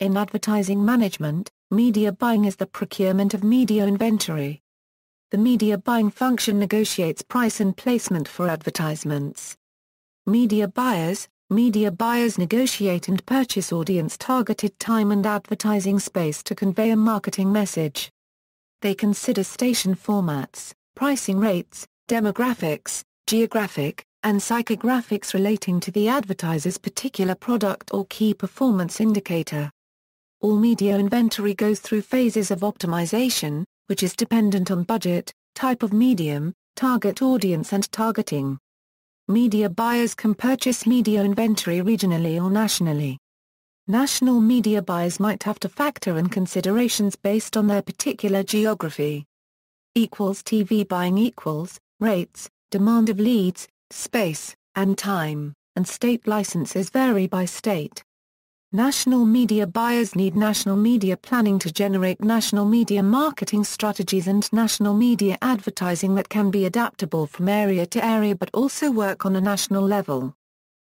In advertising management, media buying is the procurement of media inventory. The media buying function negotiates price and placement for advertisements. Media buyers negotiate and purchase audience-targeted time and advertising space to convey a marketing message. They consider station formats, pricing rates, demographics, geographic, and psychographics relating to the advertiser's particular product or key performance indicator. All media inventory goes through phases of optimization, which is dependent on budget, type of medium, target audience and targeting. Media buyers can purchase media inventory regionally or nationally. National media buyers might have to factor in considerations based on their particular geography. TV buying rates, demand of leads, space, and time, and state licenses vary by state. National media buyers need national media planning to generate national media marketing strategies and national media advertising that can be adaptable from area to area but also work on a national level.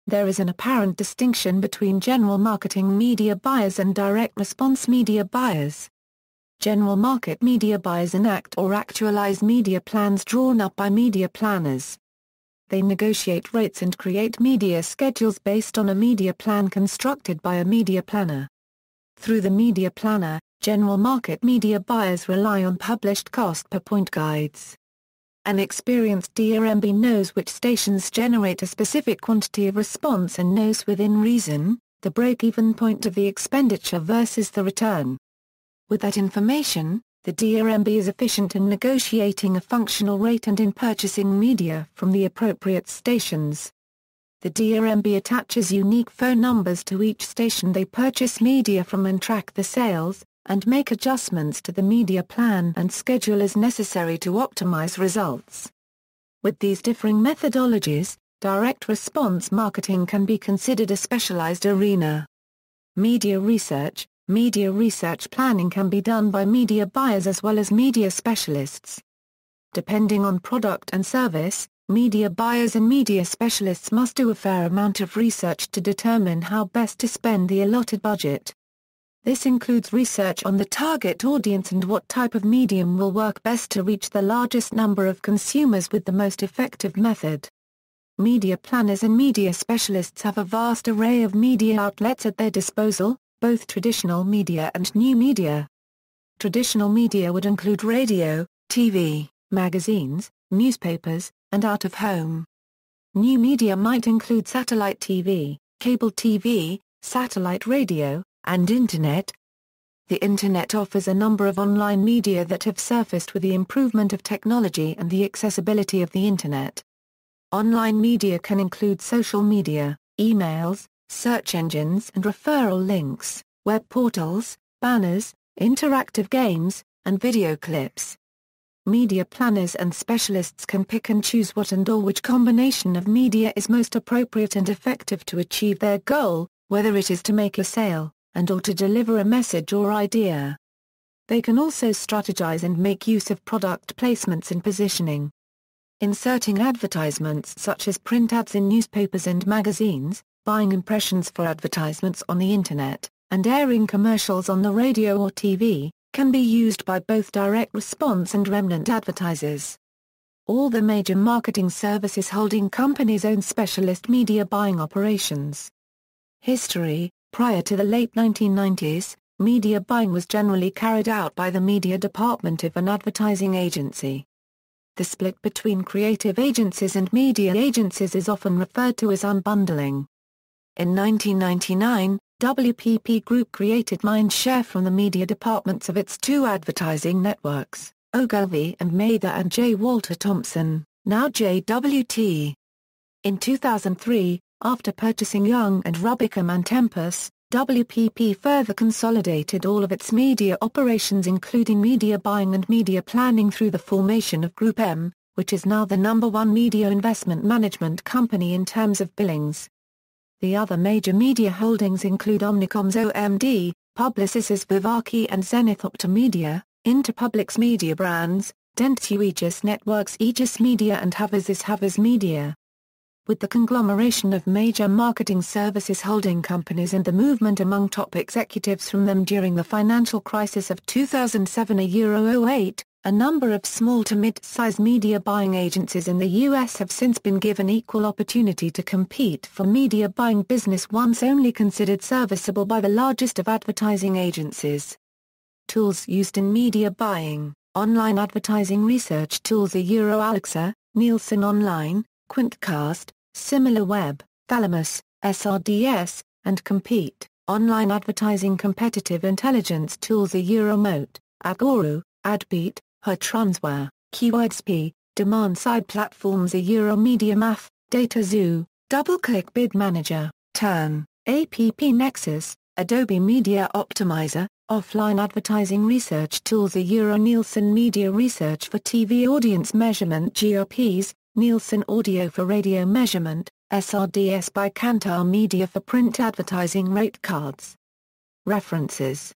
There is an apparent distinction between general marketing media buyers and direct response media buyers. General market media buyers enact or actualize media plans drawn up by media planners. They negotiate rates and create media schedules based on a media plan constructed by a media planner. Through the media planner, general market media buyers rely on published cost per point guides. An experienced DRMB knows which stations generate a specific quantity of response and knows within reason, the break-even point of the expenditure versus the return. With that information, the DRMB is efficient in negotiating a functional rate and in purchasing media from the appropriate stations. The DRMB attaches unique phone numbers to each station they purchase media from and track the sales, and make adjustments to the media plan and schedule as necessary to optimize results. With these differing methodologies, direct response marketing can be considered a specialized arena. Media research planning can be done by media buyers as well as media specialists. Depending on product and service, media buyers and media specialists must do a fair amount of research to determine how best to spend the allotted budget. This includes research on the target audience and what type of medium will work best to reach the largest number of consumers with the most effective method. Media planners and media specialists have a vast array of media outlets at their disposal, both traditional media and new media. Traditional media would include radio, TV, magazines, newspapers, and out-of-home. New media might include satellite TV, cable TV, satellite radio, and Internet. The Internet offers a number of online media that have surfaced with the improvement of technology and the accessibility of the Internet. Online media can include social media, emails, search engines and referral links, web portals, banners, interactive games, and video clips. Media planners and specialists can pick and choose what and/or which combination of media is most appropriate and effective to achieve their goal, whether it is to make a sale, and/or to deliver a message or idea. They can also strategize and make use of product placements and positioning. Inserting advertisements such as print ads in newspapers and magazines, buying impressions for advertisements on the Internet, and airing commercials on the radio or TV, can be used by both direct response and remnant advertisers. All the major marketing services holding companies own specialist media buying operations. History: prior to the late 1990s, media buying was generally carried out by the media department of an advertising agency. The split between creative agencies and media agencies is often referred to as unbundling. In 1999, WPP Group created Mindshare from the media departments of its two advertising networks, Ogilvy and Mather and J. Walter Thompson, now JWT. In 2003, after purchasing Young and Rubicam and Tempus, WPP further consolidated all of its media operations including media buying and media planning through the formation of Group M, which is now the #1 media investment management company in terms of billings. The other major media holdings include Omnicom's OMD, Publicis' Vivaki and Zenith Optomedia, Interpublic's Media Brands, Dentsu Aegis Networks Aegis Media and Havas' Havas Media. with the conglomeration of major marketing services holding companies and the movement among top executives from them during the financial crisis of 2007-08, a number of small to mid-size media buying agencies in the U.S. have since been given equal opportunity to compete for media buying business once only considered serviceable by the largest of advertising agencies. Tools used in media buying: online advertising research tools Alexa, Nielsen Online, Quintcast, SimilarWeb, Thalamus, SRDS, and Compete. Online advertising competitive intelligence tools Moat, Aguru, Adbeat, Transware, KeywordsP, demand-side platforms MediaMath, DataZoo, DoubleClick Bid Manager, Turn, App Nexus, Adobe Media Optimizer, offline advertising research tools Nielsen Media Research for TV audience measurement GRPs, Nielsen Audio for radio measurement, SRDS by Kantar Media for print advertising rate cards. References